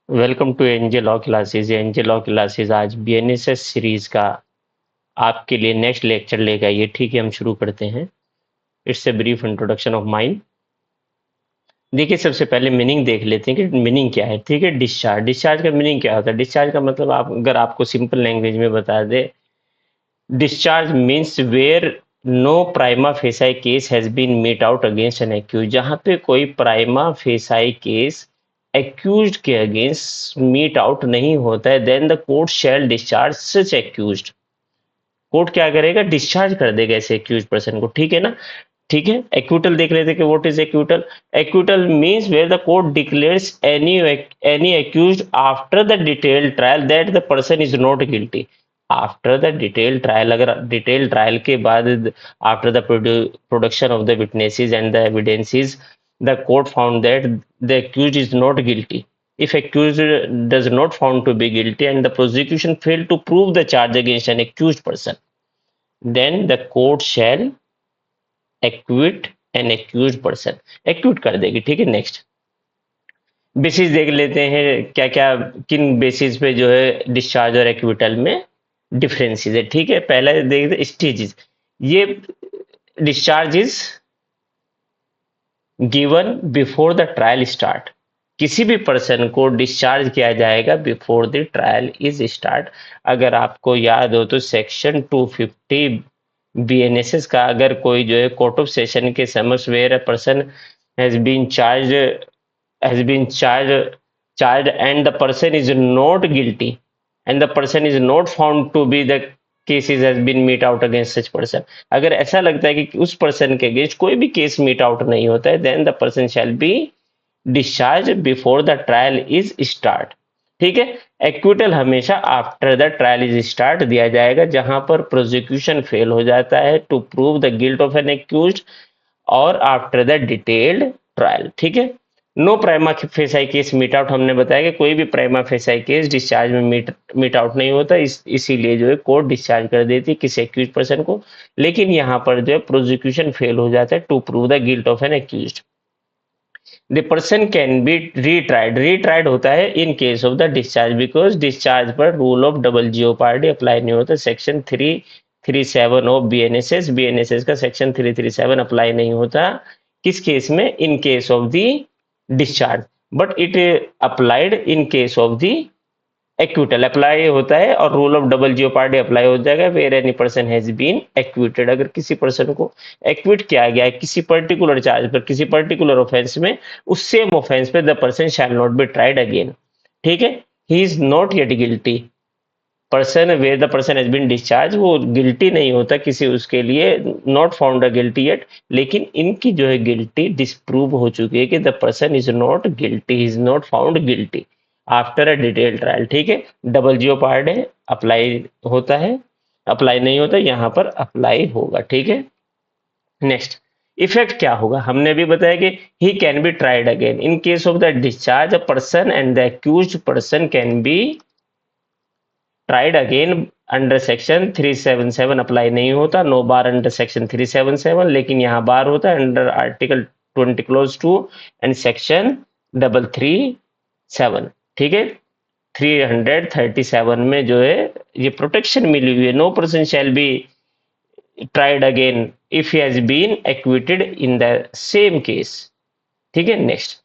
Welcome to NJ law classes. NJ law classes आज BNSS series का आपके लिए नेक्स्ट लेक्चर लेगा। ये ठीक है, हम शुरू करते हैं। It's a brief introduction of mind. देखिए, सबसे पहले मीनिंग देख लेते हैं कि मीनिंग क्या है। ठीक है, डिस्चार्ज। डिस्चार्ज का मीनिंग क्या होता है? डिस्चार्ज का मतलब आप अगर आपको सिंपल लैंग्वेज में बता दे, discharge means where no prima facie case has been met out against an accused. जहां पे कोई प्राइमा फेसाई केस एक्यूज के अगेंस्ट मीट आउट नहीं होता है, then the court shall discharge such accused. Court क्या करेगा? डिस्चार्ज कर देगा ऐसे एक्यूज पर्सन को। ठीक है ना? ठीक है, एक्यूटल देख लेते हैं कि what is acquittal. Acquittal means where the court declares any accused after the detail trial that the person is not guilty. After the detail trial, अगर डिटेल ट्रायल के बाद, after the production of the witnesses and the evidences, the court found that the accused is not guilty. If accused does not found to be guilty and the prosecution failed to prove the charge against an accused person, then the court shall acquit an accuse person. Acquit कर देगी। ठीक है, next basis देख लेते हैं क्या क्या, किन बेसिस पे जो है डिस्चार्ज और एक्विटल में डिफरेंसेस है। ठीक है, पहला देखते स्टेजेस। ये discharge is given before the trial start. किसी भी पर्सन को डिस्चार्ज किया जाएगा before the trial is start. अगर आपको याद हो तो सेक्शन 250 बीएनएसएस का, अगर कोई जो है कोर्ट ऑफ सेशन के समक्ष where a person has been charged and the person is not guilty and the person is not found to be the cases has been meet out against such person। अगर ऐसा लगता है कि उस person के against कोई भी case meet out नहीं होता है, then the person shall be discharge before the trial is start. ठीक है, एक्विटल हमेशा after the trial is start दिया जाएगा, जहां पर प्रोसिक्यूशन फेल हो जाता है to prove the guilt of an accused और आफ्टर द डिटेल्ड ट्रायल। ठीक है, no prima facie case meet out. हमने बताया कि कोई भी प्राइमा फेसाई केस डिस्चार्ज में मीट आउट नहीं होता, इसीलिए जो है कोर्ट डिस्चार्ज कर देती है किसी एक्यूज पर्सन को। लेकिन यहाँ पर जो है प्रोसिक्यूशन फेल हो जाता है to prove the guilt of an accused. The person can be retried. Retried होता है in case of the discharge, because discharge पर rule of double jeopardy apply नहीं होता। सेक्शन 337 ऑफ बीएनएसएस, बीएनएसएस का section 337 apply नहीं होता किस case में? In case of the discharge, but it applied in case of the acquittal. Apply होता है और rule of double jeopardy apply हो जाएगा where any person has been acquitted. अगर किसी पर्सन को एक्विट किया गया है किसी पर्टिकुलर चार्ज पर, किसी पर्टिकुलर ऑफेंस में, उस सेम ऑफेंस पे the person shall not be tried again. ठीक है, he is not yet guilty. Person where the person has been discharge, वो गिल्टी नहीं होता किसी उसके लिए, not found a guilty yet. लेकिन इनकी जो है गिल्टी डिस्प्रूव हो चुकी है कि the person is not guilty, is not found guilty after a detail trial. ठीक है, डबल जियो पार्ट है, अप्लाई होता है, अप्लाई नहीं होता, यहाँ पर अप्लाई होगा। ठीक है, नेक्स्ट इफेक्ट क्या होगा? हमने भी बताया कि he can be tried again in case of the discharge. A person and the accused person can B tried again under section 377 apply नहीं होता। नो बार अंडर सेक्शन 377, लेकिन यहाँ बार होता है under article 20 close 2 and section 337। ठीक है, 337 में जो है ये प्रोटेक्शन मिली हुई है। No person shall be tried again if he has been acquitted in the same case. ठीक है, next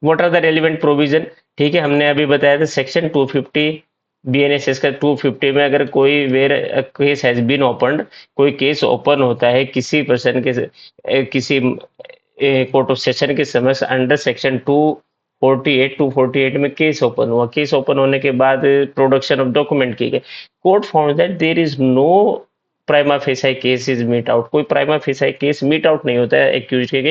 what are the relevant provision? ठीक है, हमने अभी बताया था सेक्शन 250 बीएनएसएस का 250 में अगर कोई where case has been opened, कोई केस ओपन होता है किसी पर्सन के किसी कोर्ट ऑफ सेशन के समक्ष अंडर सेक्शन 248 में केस ओपन हुआ। केस ओपन होने के बाद प्रोडक्शन ऑफ डॉक्यूमेंट की गई, court found that there is no prima facie case is meet out. कोई prima facie case meet out नहीं होता है एक्यूज के,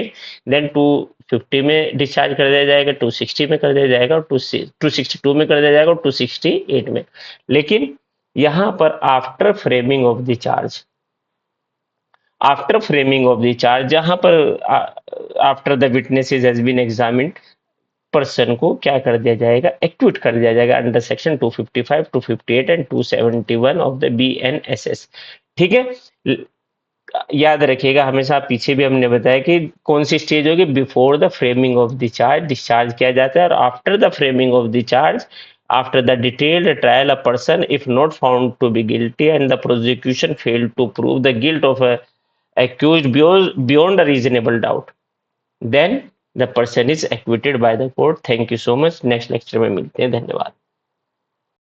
देन 250 में डिस्चार्ज कर दिया जाएगा, 260 में कर दिया जाएगा, और 262 में कर दिया जाएगा, और 268 में। लेकिन यहाँ पर after framing of the charge, after framing of the charge, जहां पर after the witnesses has been examined, person को क्या कर दिया जाएगा? एक्विट कर दिया जाएगा under section 255, 258 and 271 of the BNSS. ठीक है, याद रखिएगा हमेशा, पीछे भी हमने बताया कि कौन सी स्टेज होगी, before the framing of the charge discharge किया जाता है, और after the framing of the charge, after the detailed trial, a person if not found to be guilty and the prosecution failed to prove the guilt of a accused beyond a reasonable doubt, then the person is acquitted by the court. Thank you so much. Next lecture में मिलते हैं, धन्यवाद।